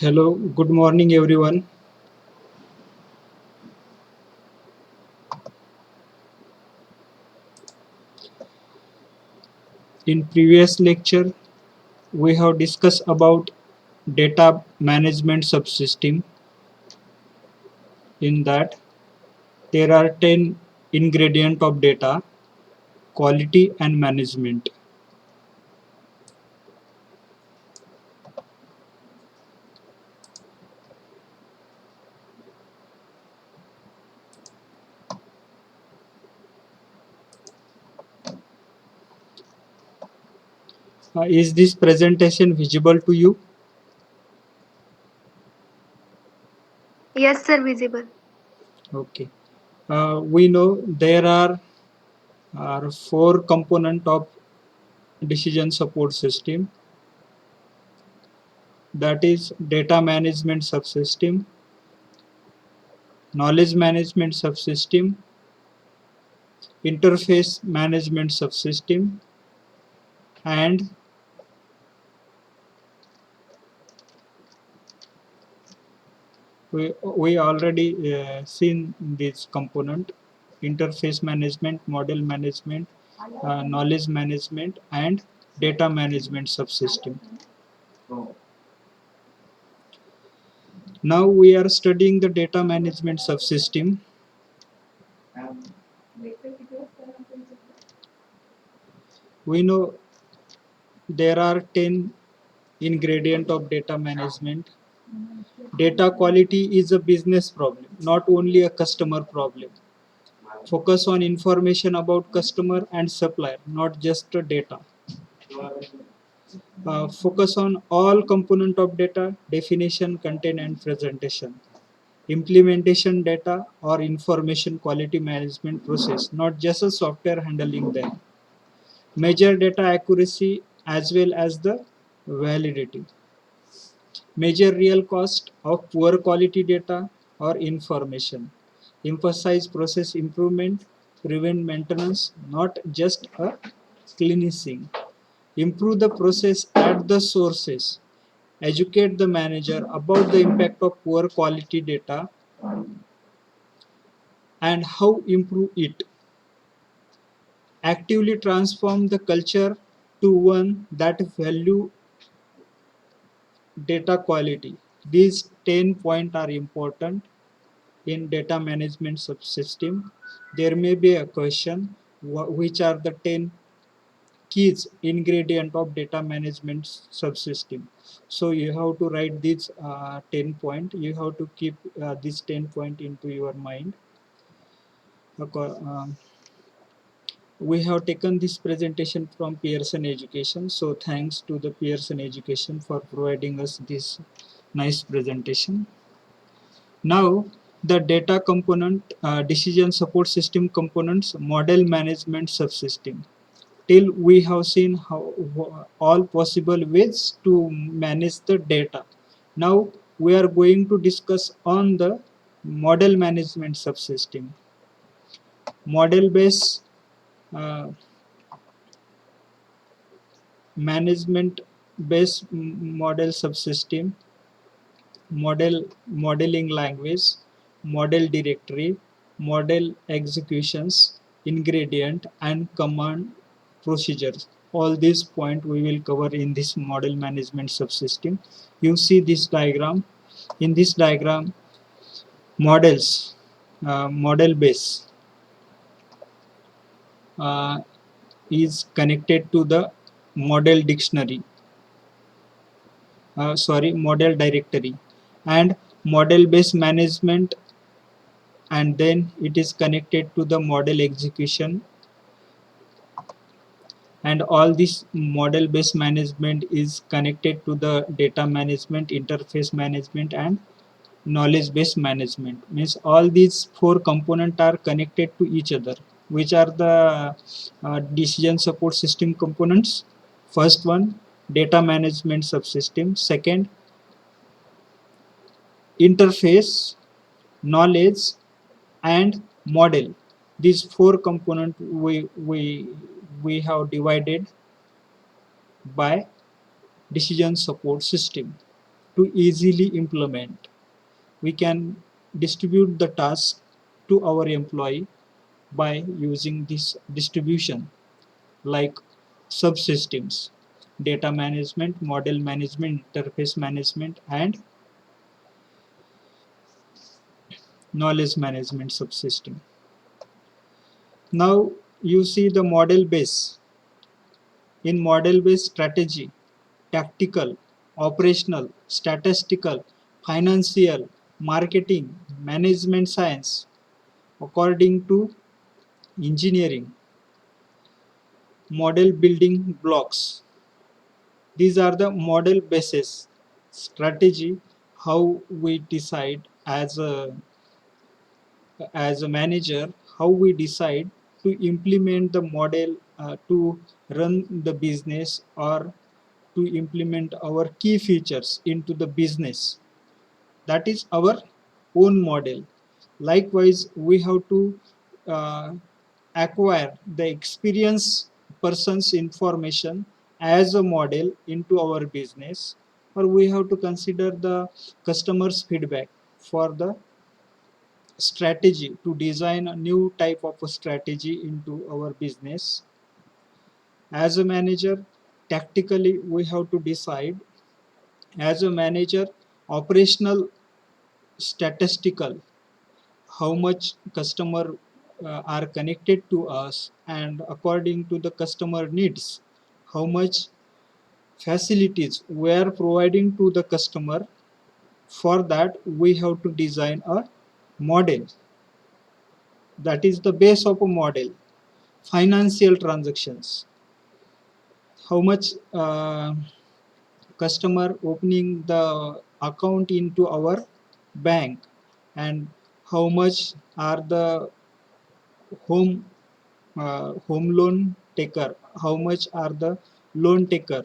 Hello, good morning everyone. In previous lecture, we have discussed about data management subsystem. In that, there are 10 ingredient of data, quality and management. Is this presentation visible to you? Yes, sir, visible. Okay. We know there are four component of decision support system, that is data management subsystem, knowledge management subsystem, interface management subsystem, and we already seen this component: interface management, model management, knowledge management, and data management subsystem. Now we are studying the data management subsystem. We know there are 10 ingredient of data management. Data quality is a business problem, not only a customer problem. Focus on information about customer and supplier, not just the data. Focus on all component of data: definition, content, and presentation. Implementation data or information quality management process, not just a software handling them. Measure data accuracy as well as the validity. Measure real cost of poor quality data or information. Emphasize process improvement, prevent maintenance, not just a cleansing. Improve the process at the sources. Educate the manager about the impact of poor quality data and how improve it. Actively transform the culture to one that value data quality. These 10 points are important in data management subsystem. There may be a question: which are the 10 keys ingredient of data management subsystem? So you have to write these 10 point. You have to keep this 10 point into your mind. Uh, we have taken this presentation from Pearson Education. So thanks to the Pearson Education for providing us this nice presentation. Now the data component, decision support system components, model management subsystem. Till we have seen how all possible ways to manage the data. Now we are going to discuss on the model management subsystem. Model based uh, management based model subsystem, modeling language, model directory, model executions, ingredient, and command procedures. All these points we will cover in this model management subsystem. You see this diagram. In this diagram, models, model base uh, is connected to the model dictionary, model directory, and model based management, and then it is connected to the model execution, and all this model based management is connected to the data management, interface management, and knowledge based management. Means all these four components are connected to each other. Which are the decision support system components? First one, data management subsystem. Second, interface, knowledge, and model. These four components we have divided by decision support system. to easily implement. We can distribute the task to our employee by using this distribution like subsystems: data management, model management, interface management, and knowledge management subsystem. Now you see the model base. In model based strategy, tactical, operational, statistical, financial, marketing, management science, according to engineering, model building blocks. These are the model basis strategy, how we decide as a manager, how we decide to implement the model to run the business or to implement our key features into the business. That is our own model. Likewise, we have to uh, acquire the experience person's information as a model into our business, or we have to consider the customer's feedback for the strategy to design a new type of a strategy into our business. As a manager, tactically we have to decide. As a manager, operational, statistical, how much customer are connected to us, and according to the customer needs, how much facilities we are providing to the customer. For that we have to design a model. That is the base of a model. Financial transactions, how much customer opening the account into our bank, and how much are the home home loan taker, how much are the loan taker,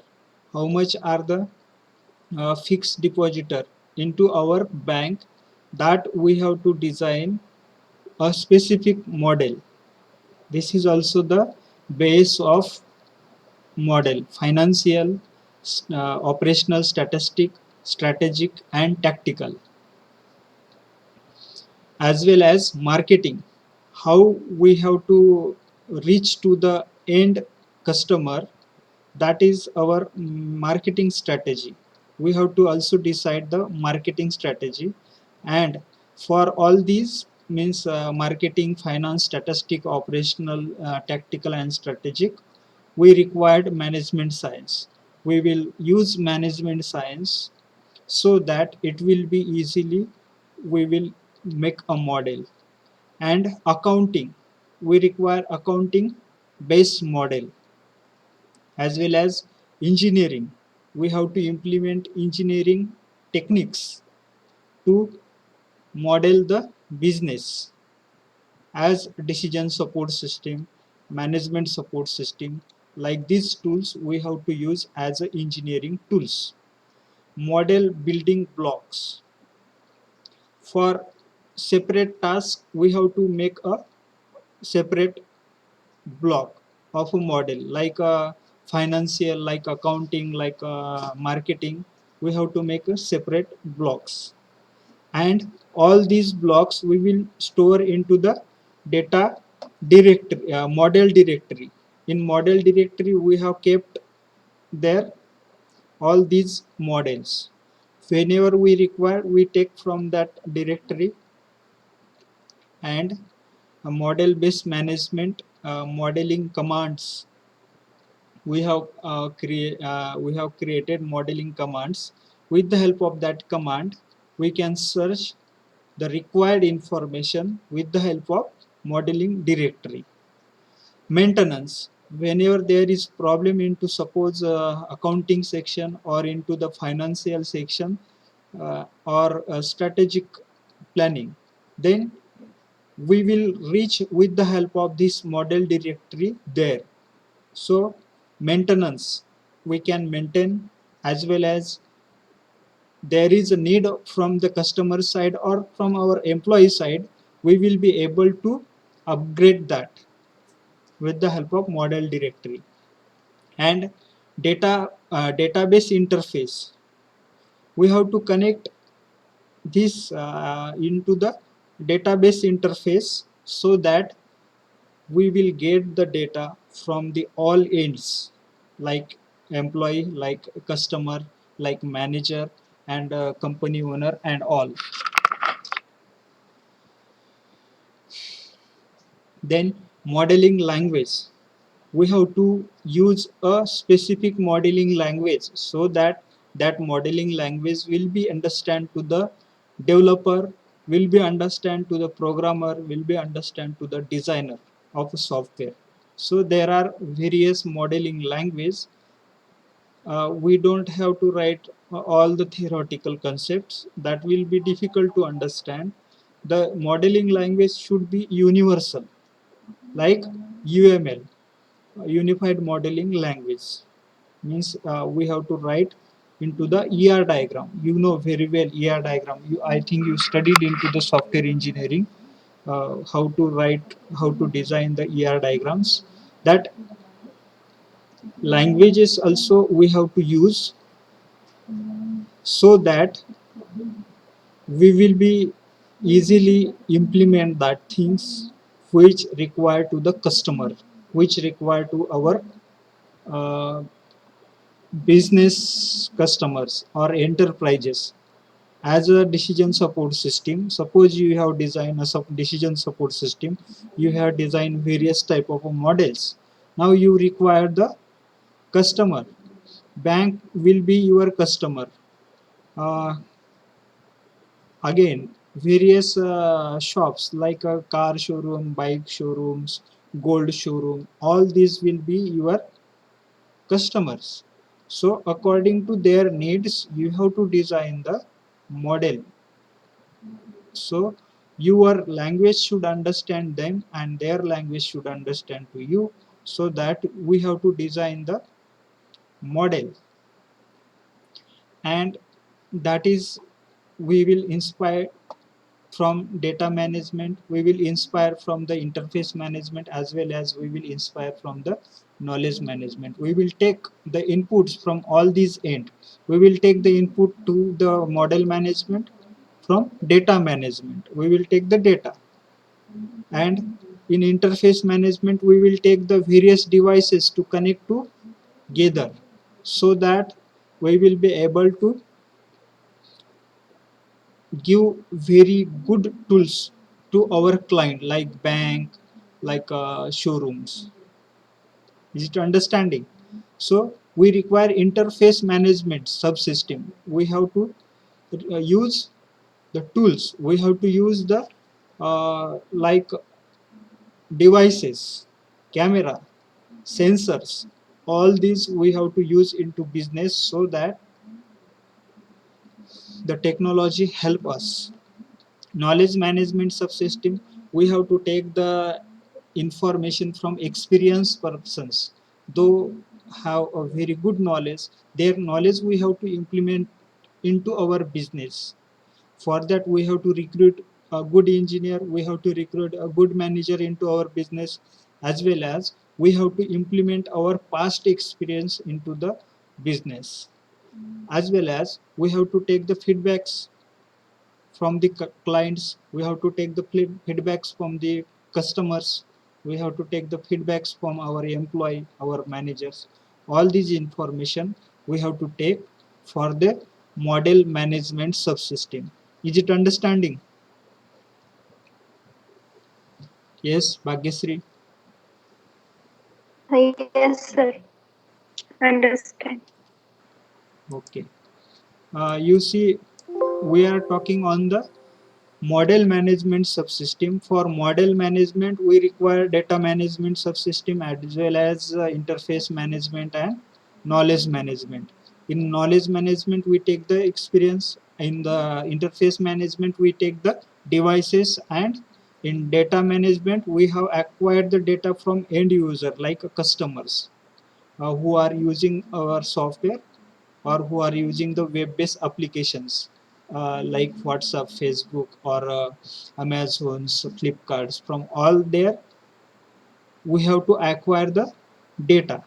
how much are the fixed depositor into our bank. That we have to design a specific model. This is also the base of model: financial, operational, statistic, strategic, and tactical. As well as marketing, how we have to reach to the end customer. That is our marketing strategy. We have to also decide the marketing strategy. And for all these means marketing, finance, statistic, operational, tactical, and strategic, we required management science. We will use management science so that it will be easily, we will make a model. And accounting, we require accounting based model. As well as engineering, we have to implement engineering techniques to model the business. As decision support system, management support system, like these tools we have to use as a engineering tools. Model building blocks, for separate tasks we have to make a separate block of a model, like a financial, like accounting, like marketing. We have to make a separate blocks, and all these blocks we will store into the data directory, model directory. In model directory we have kept there all these models. Whenever we require, we take from that directory. And a model based management, modeling commands, we have created modeling commands. With the help of that command, we can search the required information with the help of modeling directory. Maintenance, whenever there is problem into, suppose accounting section or into the financial section, or strategic planning, then we will reach with the help of this model directory there. So maintenance, we can maintain. As well as there is a need from the customer side or from our employee side, we will be able to upgrade that with the help of model directory. And database interface, we have to connect this into the database interface so that we will get the data from the all ends, like employee, like customer, like manager, and company owner, and all. Then modeling language, we have to use a specific modeling language so that that modeling language will be understand to the developer, will be understand to the programmer, will be understand to the designer of a software. So there are various modeling language. We don't have to write all the theoretical concepts that will be difficult to understand. The modeling language should be universal, like UML, Unified Modeling Language. Means we have to write into the ER diagram. You know very well ER diagram. I think you studied into the software engineering, how to write, how to design the ER diagrams. That languages also we have to use so that we will be easily implement that things which require to the customer, which require to our uh, business customers or enterprises. As a decision support system, suppose you have designed a decision support system, you have designed various type of models. Now you require the customer. Bank will be your customer. uh, Again, various shops like a car showroom, bike showrooms, gold showroom, all these will be your customers. So according to their needs, you have to design the model. So your language should understand them and their language should understand to you, so that we have to design the model. And that is, we will inspire from data management, we will inspire from the interface management, as well as we will inspire from the knowledge management. We will take the inputs from all these end. We will take the input to the model management. From data management we will take the data, and in interface management we will take the various devices to connect together, so that we will be able to give very good tools to our client, like bank, like showrooms. Is it understanding? So we require interface management subsystem. We have to use the tools, we have to use the like devices, camera, sensors, all these we have to use into business, so that the technology help us. Knowledge management subsystem, we have to take the information from experienced persons, though have a very good knowledge, their knowledge we have to implement into our business. For that we have to recruit a good engineer, we have to recruit a good manager into our business, as well as we have to implement our past experience into the business, as well as we have to take the feedbacks from the clients, we have to take the feedbacks from the customers, we have to take the feedbacks from our employee, our managers. All these information we have to take for the model management subsystem. Is it understanding? Yes, Bhagyasri. Yes, sir. Understand. Okay. You see, we are talking on the model management subsystem. For model management, we require data management subsystem, as well as interface management and knowledge management. In knowledge management, we take the experience. In the interface management, we take the devices, and in data management, we have acquired the data from end user, like customers who are using our software, or who are using the web-based applications like WhatsApp, Facebook, or Amazon's, Flipkarts. From all there, we have to acquire the data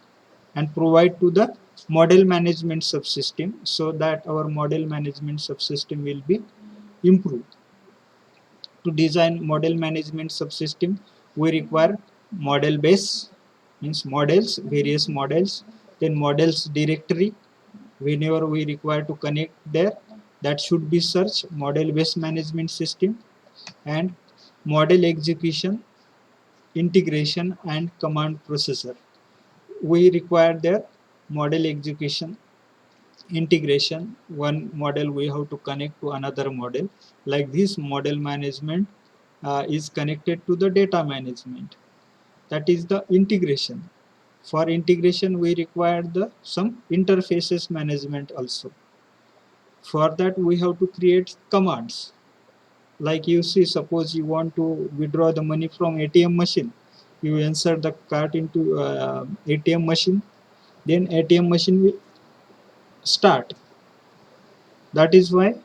and provide to the model management subsystem, so that our model management subsystem will be improved. To design model management subsystem, we require model base, means models, various models, then models directory. Whenever we require to connect there, that should be search model based management system, and model execution, integration and command processor. We require their model execution, integration. One model we have to connect to another model. Like this model management is connected to the data management. That is the integration. For integration, we require the some interfaces management also. For that, we have to create commands. Like you see, suppose you want to withdraw the money from ATM machine, you insert the card into ATM machine, then ATM machine will start. That is why,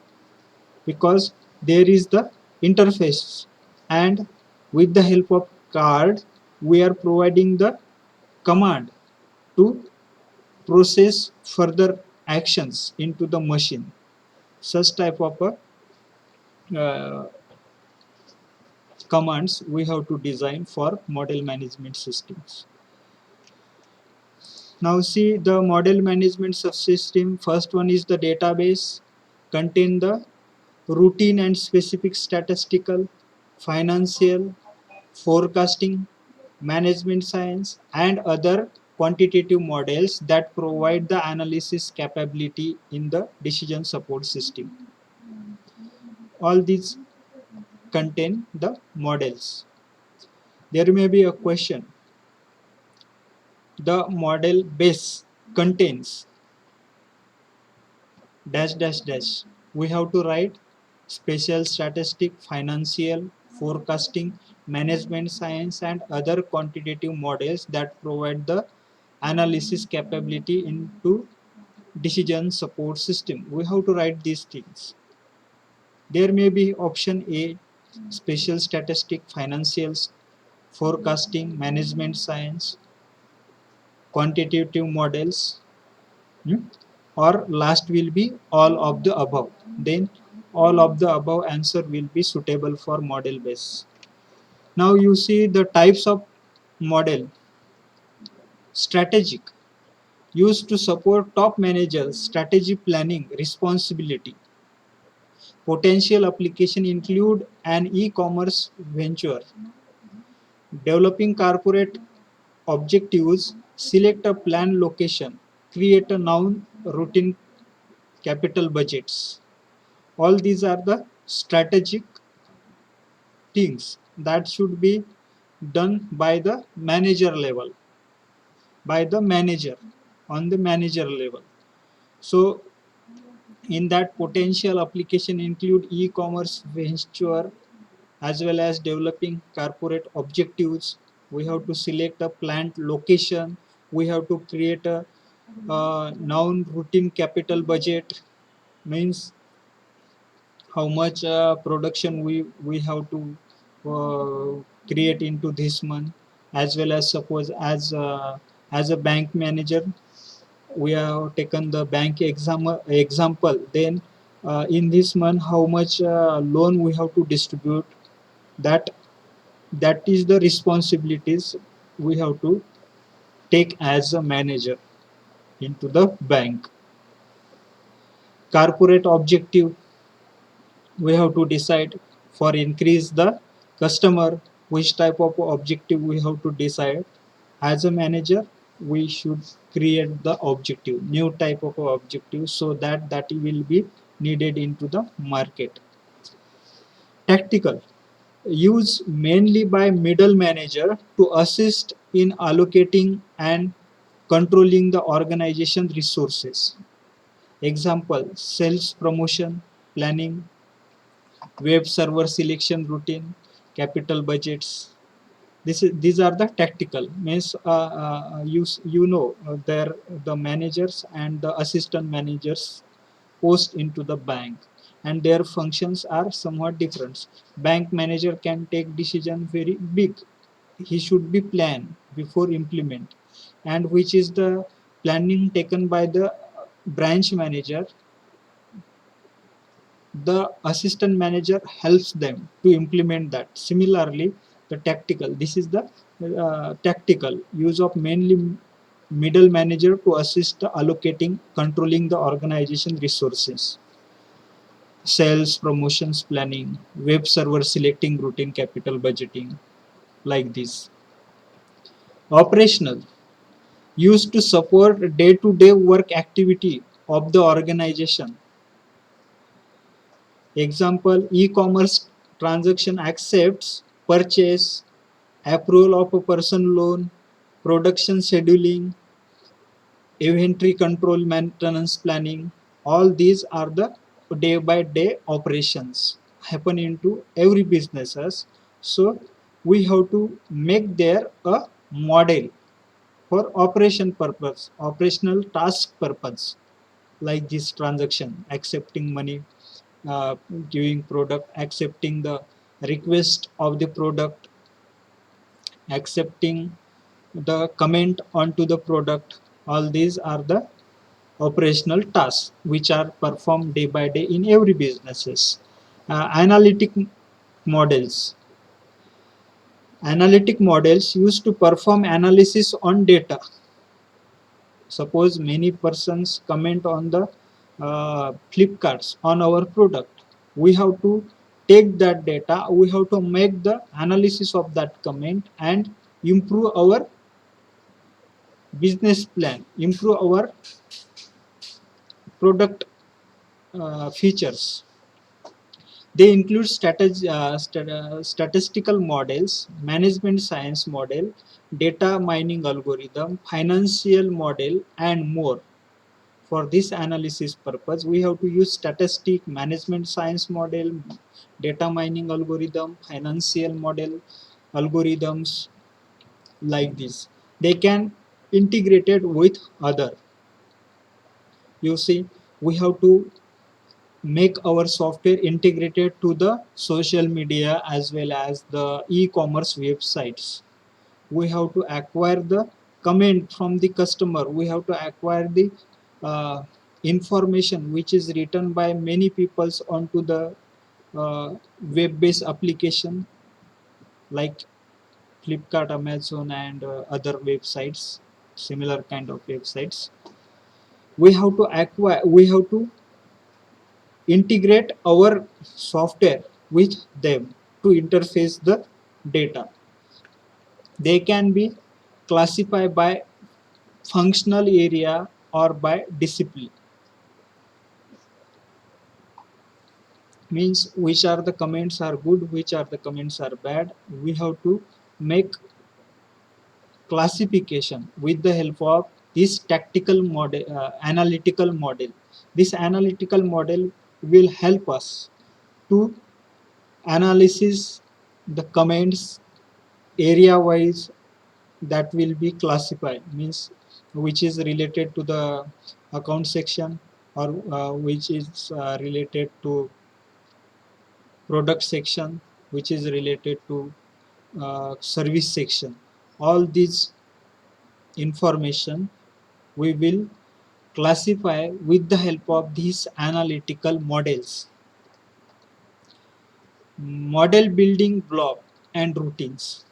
because there is the interface, and with the help of card, we are providing the command to process further actions into the machine. Such type of commands we have to design for model management systems. Now see the model management subsystem. First one is the database, contain the routine and specific statistical, financial, forecasting, management science, and other quantitative models that provide the analysis capability in the decision support system. All these contain the models. There may be a question. The model base contains dash dash dash. We have to write special statistic, financial, forecasting, management science, and other quantitative models that provide the analysis capability into decision support system. We have to write these things. There may be option A, special statistic, financials, forecasting, management science, quantitative models, or last will be all of the above. Then all of the above answer will be suitable for model base. Now you see the types of model. Strategic, used to support top managers strategy planning responsibility. Potential application include an e-commerce venture, developing corporate objectives, select a planned location, create a noun routine capital budgets. All these are the strategic things that should be done by the manager level, by the manager, on the manager level. So in that, potential application include e-commerce venture as well as developing corporate objectives. We have to select a plant location. We have to create a noun routine capital budget, means how much production we have to create into this month. As well as, suppose as a bank manager, we have taken the bank example, then in this month how much loan we have to distribute. That that is the responsibilities we have to take as a manager into the bank. Corporate objective, we have to decide. For increase the customer, which type of objective we have to decide. As a manager, we should create the objective, new type of objective, so that will be needed into the market. Tactical, used mainly by middle manager to assist in allocating and controlling the organization resources. Example, sales promotion planning, web server selection routine, capital budgets. These are the tactical, means you know there the managers and the assistant managers post into the bank, and their functions are somewhat different. Bank manager can take decision very big. He should be planned before implement, and which is the planning taken by the branch manager, the assistant manager helps them to implement that. Similarly, the tactical, this is the tactical use of mainly middle manager to assist allocating, controlling the organization resources, sales, promotions planning, web server selecting, routine capital budgeting, like this. Operational, used to support day-to-day work activity of the organization. Example, e-commerce transaction accepts purchase, approval of a person loan, production scheduling, inventory control, maintenance planning. All these are the day by day operations happen into every businesses. So we have to make there a model for operation purpose, operational task purpose, like this transaction, accepting money, uh, giving product, accepting the request of the product, accepting the comment onto the product. All these are the operational tasks which are performed day by day in every businesses. Analytic models. Analytic models used to perform analysis on data. Suppose many persons comment on the Flipkarts on our product. We have to take that data, we have to make the analysis of that comment and improve our business plan, improve our product features. They include statistical models, management science model, data mining algorithm, financial model, and more. For this analysis purpose, we have to use statistic, management science model, data mining algorithm, financial model, algorithms, like this. They can integrated with other. You see, we have to make our software integrated to the social media as well as the e-commerce websites. We have to acquire the comment from the customer, we have to acquire the uh, information which is written by many peoples onto the web-based application like Flipkart, Amazon, and other websites, similar kind of websites. We have to acquire, we have to integrate our software with them to interface the data. They can be classified by functional area or by discipline. Means which are the comments are good, which are the comments are bad. We have to make classification with the help of this tactical model, analytical model. This analytical model will help us to analysis the comments area wise, that will be classified, means which is related to the account section, or which is related to product section, which is related to service section. All these information we will classify with the help of these analytical models. Model building block and routines.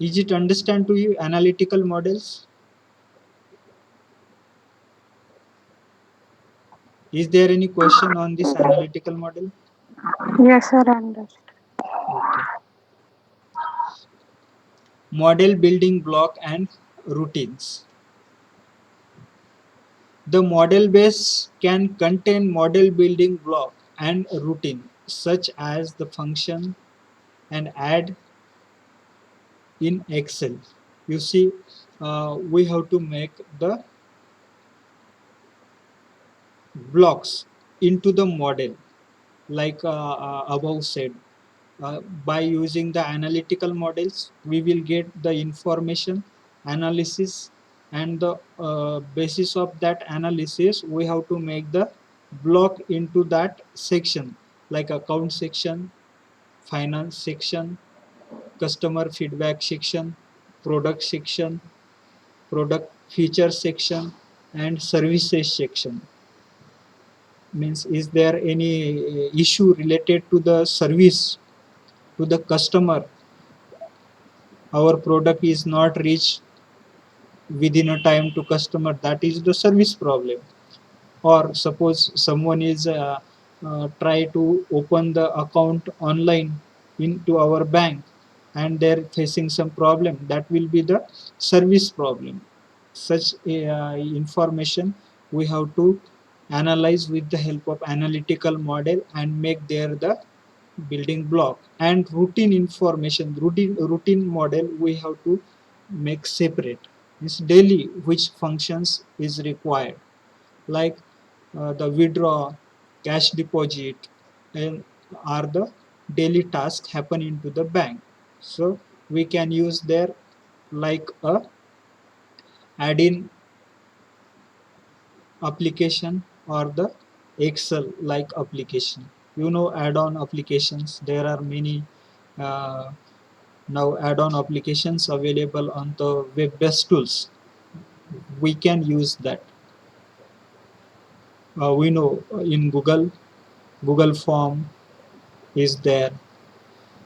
Is it understand to you analytical models? Is there any question on this analytical model? Yes, sir, understood. Okay. Model building block and routines. The model base can contain model building block and routine such as the function and add in Excel. You see, we have to make the blocks into the model like above said. By using the analytical models, we will get the information analysis, and the basis of that analysis, we have to make the block into that section, like account section, finance section, customer feedback section, product section, product feature section, and services section. Means is there any issue related to the service to the customer, our product is not reached within a time to customer, that is the service problem. Or suppose someone is try to open the account online into our bank and they're facing some problem, that will be the service problem. Such information we have to analyze with the help of analytical model and make there the building block. And routine information, routine model we have to make separate. Means daily which functions is required, like the withdraw, cash deposit, and are the daily tasks happen into the bank. So we can use there like a add-in application or the Excel like application. You know, add-on applications. There are many uh, now add-on applications available on the web-based tools. We can use that. We know in Google Form is there,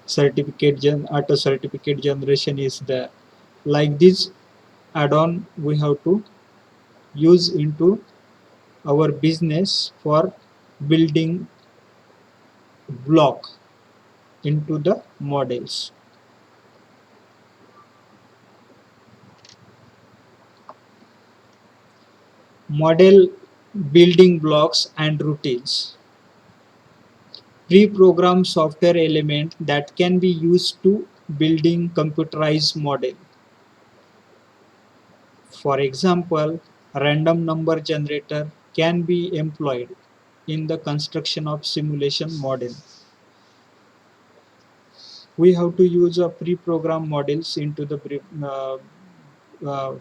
auto certificate generation is there. Like this add-on we have to use into our business for building block into the models. Model building blocks and routines. Pre-programmed software element that can be used to building computerized model. For example, a random number generator can be employed in the construction of simulation model. We have to use a pre-programmed models into the uh,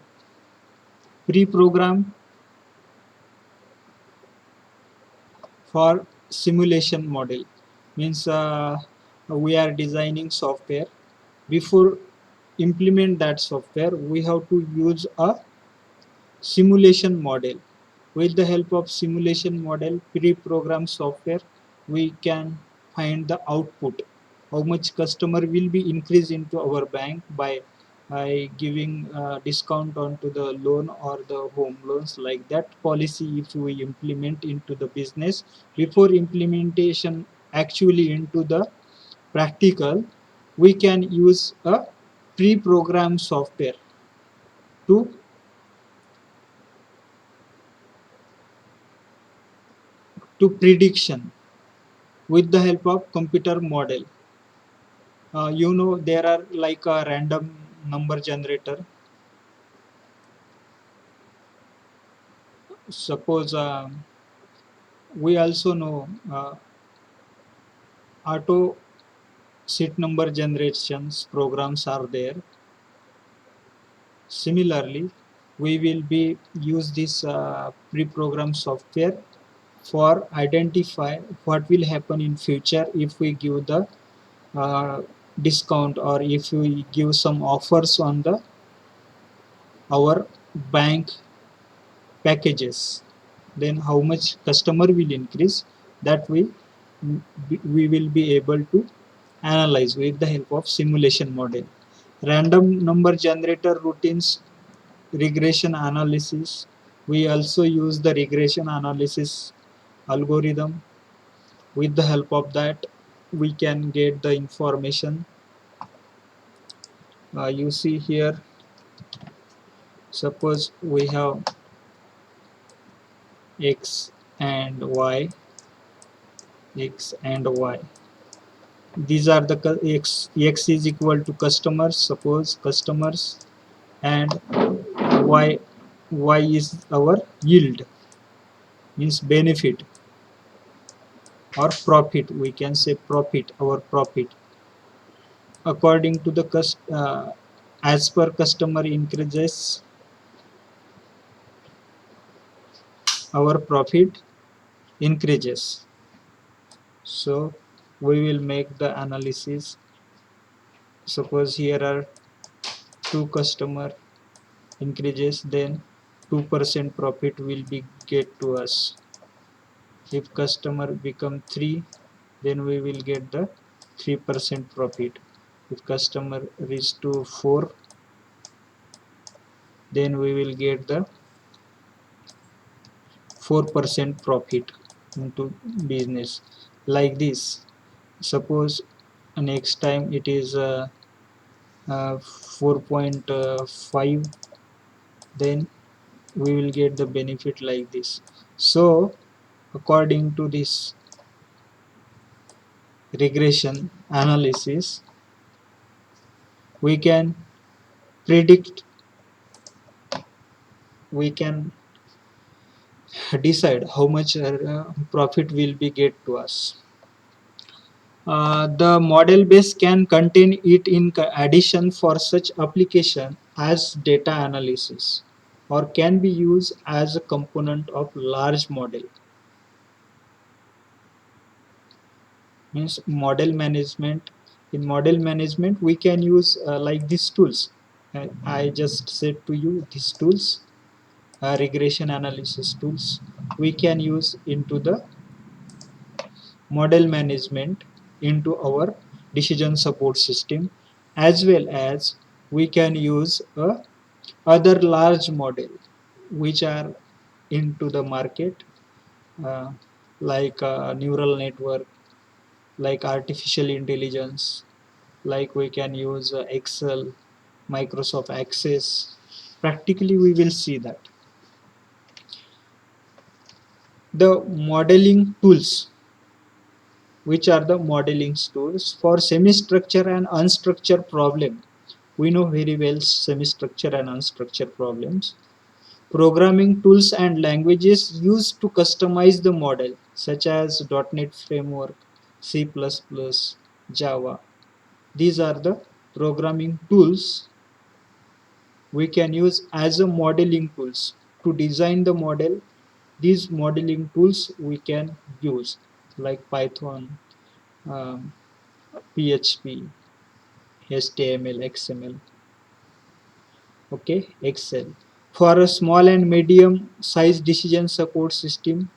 pre-program for simulation model. Means we are designing software. Before implement that software, we have to use a simulation model. With the help of simulation model, pre-programmed software, we can find the output. How much customer will be increased into our bank by giving discount onto the loan or the home loans, like that policy if we implement into the business. Before implementation actually into the practical, we can use a pre-programmed software to prediction with the help of computer model. You know, there are like a random number generator. Suppose we also know auto seat number generations programs are there. Similarly, we will be use this pre-programmed software for identify what will happen in future if we give the uh, discount or if we give some offers on the our bank packages, then how much customer will increase, that we will be able to analyze with the help of simulation model. Random number generator routines, regression analysis, we also use the regression analysis algorithm. With the help of that, we can get the information. You see here, suppose we have x and y, x and y. These are the x is equal to customers, suppose customers, and y y is our yield, means benefit or profit, we can say profit, our profit. According to the as per customer increases, our profit increases. So we will make the analysis. Suppose here are two customer increases, then 2% profit will be get to us. If customer become 3, then we will get the 3% profit. If customer reach to 4, then we will get the 4% profit into business. Like this, suppose next time it is 4.5, then we will get the benefit like this. So according to this regression analysis, we can predict, we can decide how much profit will be get to us. The model base can contain it in addition for such application as data analysis, or can be used as a component of large model. Means model management. In model management, we can use like these tools. I just said to you these tools, regression analysis tools. We can use into the model management into our decision support system, as well as we can use other large model which are into the market, uh, like neural network, like artificial intelligence, like we can use Excel, Microsoft Access. Practically we will see that the modeling tools, which are the modeling tools for semi-structured and unstructured problem. We know very well semi-structured and unstructured problems. Programming tools and languages used to customize the model, such as .NET Framework, C++, Java. These are the programming tools we can use as a modeling tools to design the model. These modeling tools we can use like Python, um, PHP, HTML, XML, okay, Excel. For a small and medium size decision support system,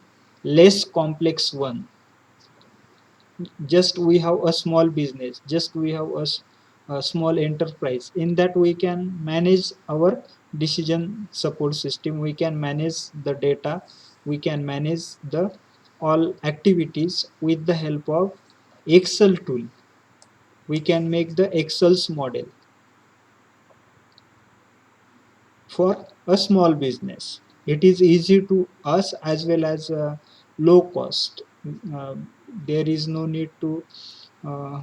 less complex one, just we have a small business, just we have a small enterprise, in that we can manage our decision support system, we can manage the data, we can manage the all activities with the help of Excel tool. We can make the Excel's model for a small business. It is easy to us as well as low cost. Uh, there is no need to uh,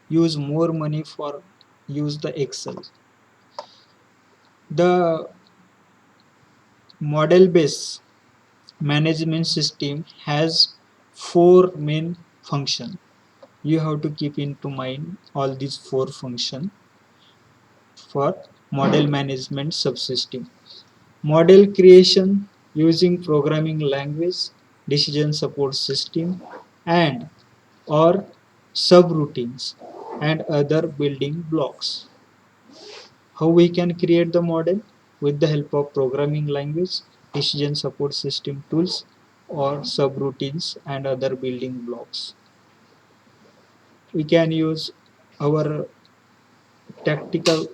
use more money for use the Excel. The model based management system has four main function. You have to keep into mind all these four function for model management subsystem. Model creation using programming language, decision support system, and or subroutines and other building blocks. How we can create the model? With the help of programming language, decision support system tools, or subroutines and other building blocks. We can use our tactical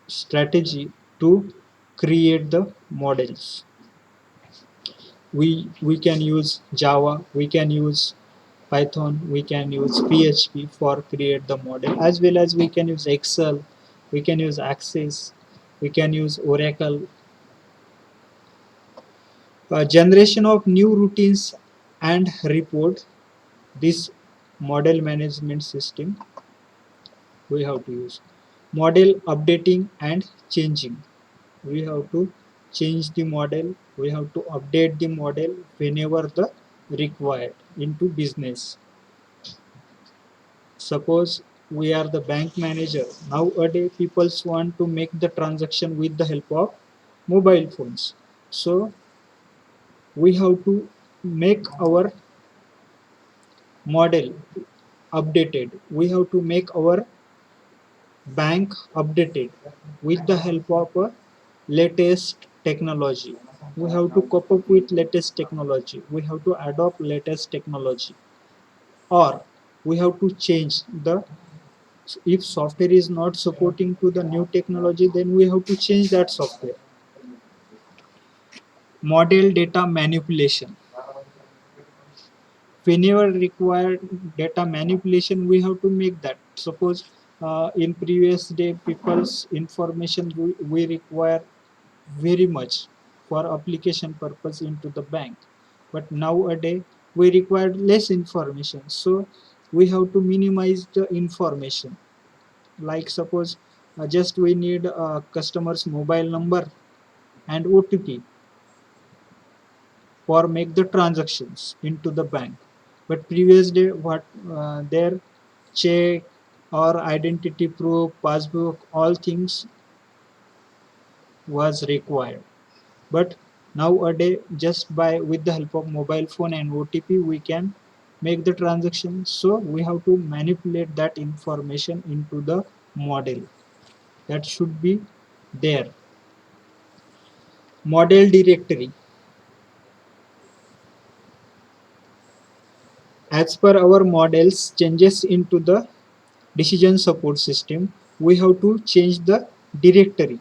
strategy to create the models. We can use Java, we can use Python, we can use PHP for create the model, as well as we can use Excel, we can use Access, we can use Oracle. Generation of new routines and report. This model management system we have to use. Model updating and changing. We have to change the model, we have to update the model whenever the required into business. Suppose we are the bank manager. Nowadays people want to make the transaction with the help of mobile phones. So we have to make our model updated. We have to make our bank updated with the help of a latest technology. We have to cope up with latest technology. We have to adopt latest technology, or we have to change the, if software is not supporting to the new technology, then we have to change that software. Model data manipulation. Whenever required data manipulation, we have to make that. Suppose in previous day people's information we require very much for application purpose into the bank, but nowadays we require less information, so we have to minimize the information. Like suppose just we need a customer's mobile number and OTP for make the transactions into the bank. But previous day what their check or identity proof, passbook, all things was required. But nowadays just by with the help of mobile phone and OTP we can make the transaction. So we have to manipulate that information into the model that should be there. Model directory. As per our models changes into the decision support system, we have to change the directory.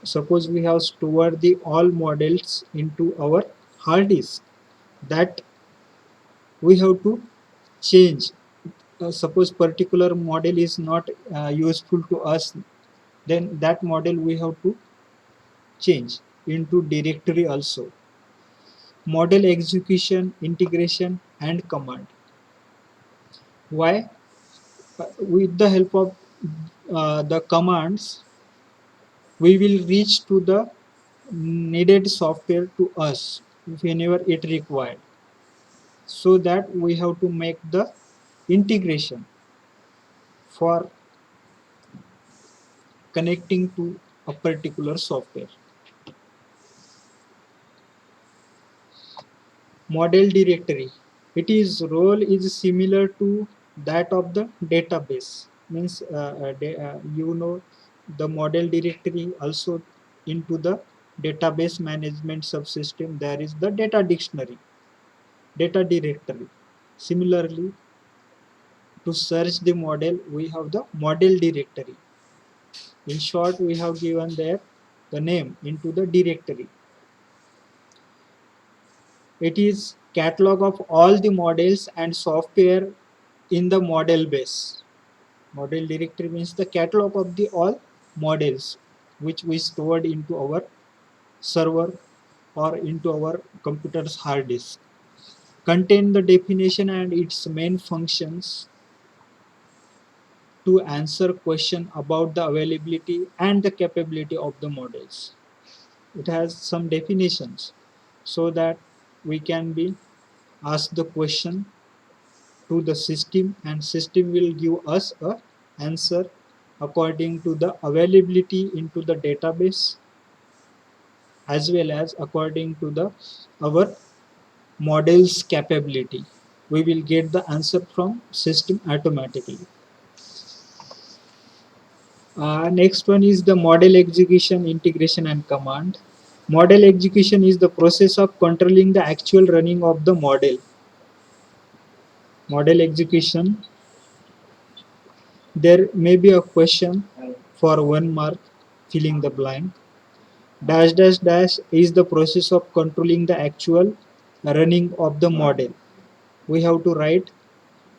Suppose we have stored the all models into our hard disk, that we have to change. Suppose particular model is not useful to us, then that model we have to change into directory also. Model execution, integration and command. Why? With the help of the commands, we will reach to the needed software to us whenever it required, so that we have to make the integration for connecting to a particular software. Model directory, its role is similar to that of the database. Means the model directory also into the database management subsystem there is the data dictionary, data directory. Similarly, to search the model we have the model directory. In short, we have given there the name into the directory. It is catalog of all the models and software in the model base. Model directory means the catalog of the all models which we stored into our server or into our computer's hard disk. Contain the definition and its main functions to answer question about the availability and the capability of the models. It has some definitions so that we can be asked the question to the system and system will give us a answer according to the availability into the database as well as according to the our model's capability. We will get the answer from system automatically. Next one is the model execution, integration and command. Model execution is the process of controlling the actual running of the model. Model execution, there may be a question for 1 mark, filling the blank. Dash dash dash is the process of controlling the actual running of the model. We have to write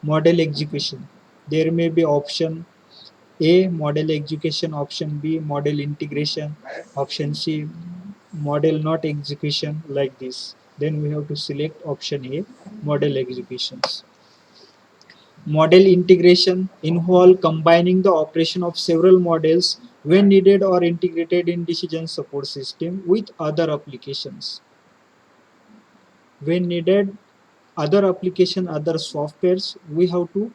model execution. There may be option A model execution, option B model integration, option C model not execution, like this. Then we have to select option A model executions. Model integration involve combining the operation of several models when needed or integrated in decision support system with other applications. When needed other application, other softwares, we have to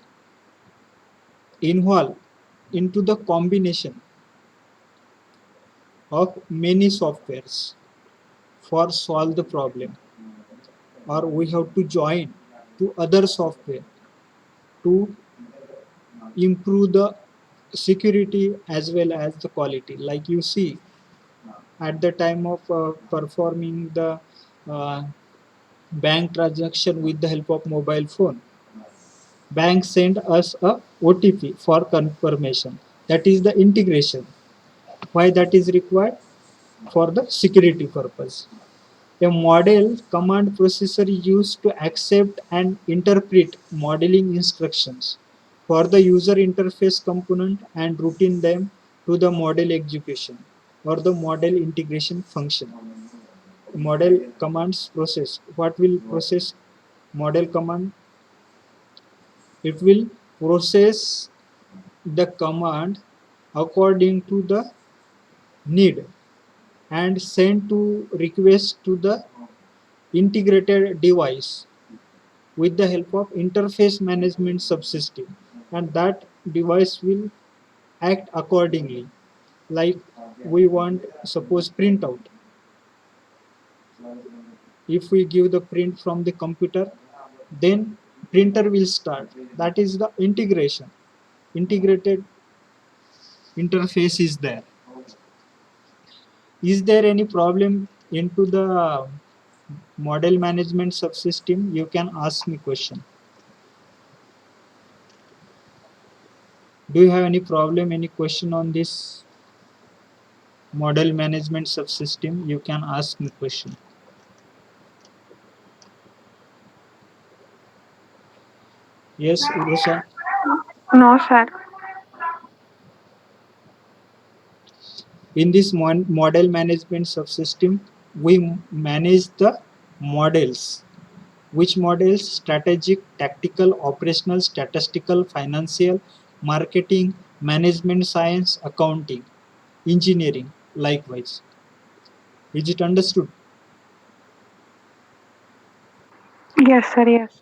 involve into the combination of many softwares for solve the problem, or we have to join to other software to improve the security as well as the quality. Like you see at the time of performing the uh, bank transaction with the help of mobile phone. Bank send us a OTP for confirmation. That is the integration. Why that is required? For the security purpose. A model command processor is used to accept and interpret modeling instructions for the user interface component and routine them to the model execution or the model integration function. Model commands process. What will process model command? It will process the command according to the need and send to request to the integrated device with the help of interface management subsystem, and that device will act accordingly. Like we want suppose printout. If we give the print from the computer, then printer will start. That is the integration. Integrated interface is there. Is there any problem into the model management subsystem? You can ask me question. Do you have any problem, any question on this model management subsystem? You can ask me question. Yes, Urusa. No, sir. In this model management subsystem, we manage the models. Which models? Strategic, tactical, operational, statistical, financial, marketing, management science, accounting, engineering, likewise. Is it understood? Yes, sir. Yes.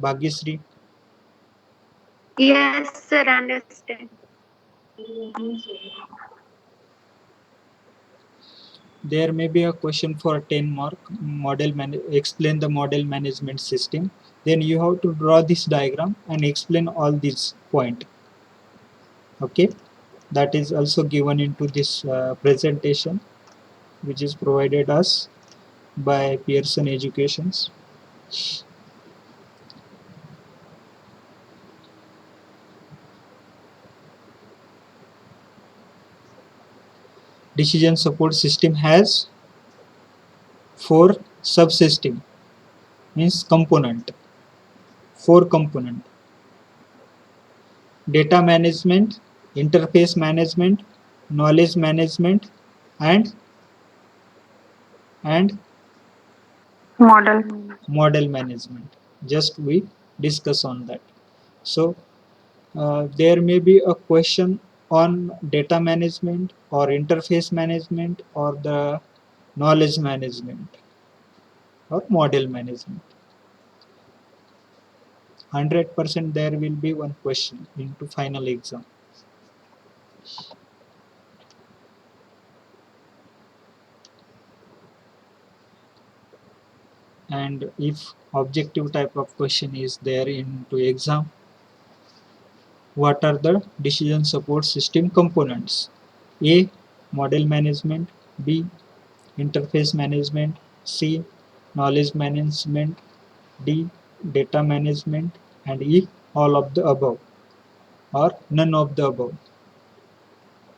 Bhagyasri? Yes, sir, understand. There may be a question for 10 mark. Explain the model management system. Then you have to draw this diagram and explain all these point. Okay, that is also given into this presentation, which is provided us by Pearson Educations. Decision support system has 4 subsystem, means component. 4 component: data management, interface management, knowledge management, and Model. model management. Just we discuss on that. So there may be a question on data management or interface management or the knowledge management or model management. 100% there will be one question into final exam. And if objective type of question is there into exam, what are the decision support system components? A. Model management. B. Interface management. C. Knowledge management. D. Data management. And E. All of the above or none of the above.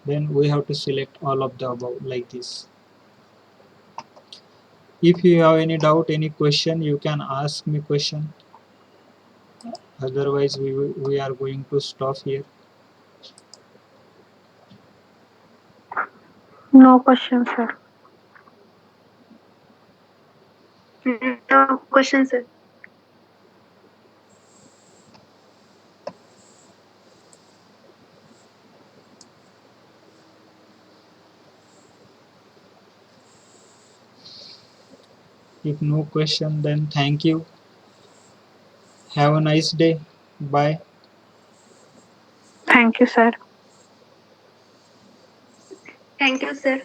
Then we have to select all of the above like this. If you have any doubt, any question, you can ask me question. Otherwise, we are going to stop here. No question, sir. No question, sir. If no question, then thank you. Have a nice day. Bye. Thank you, sir. Thank you, sir.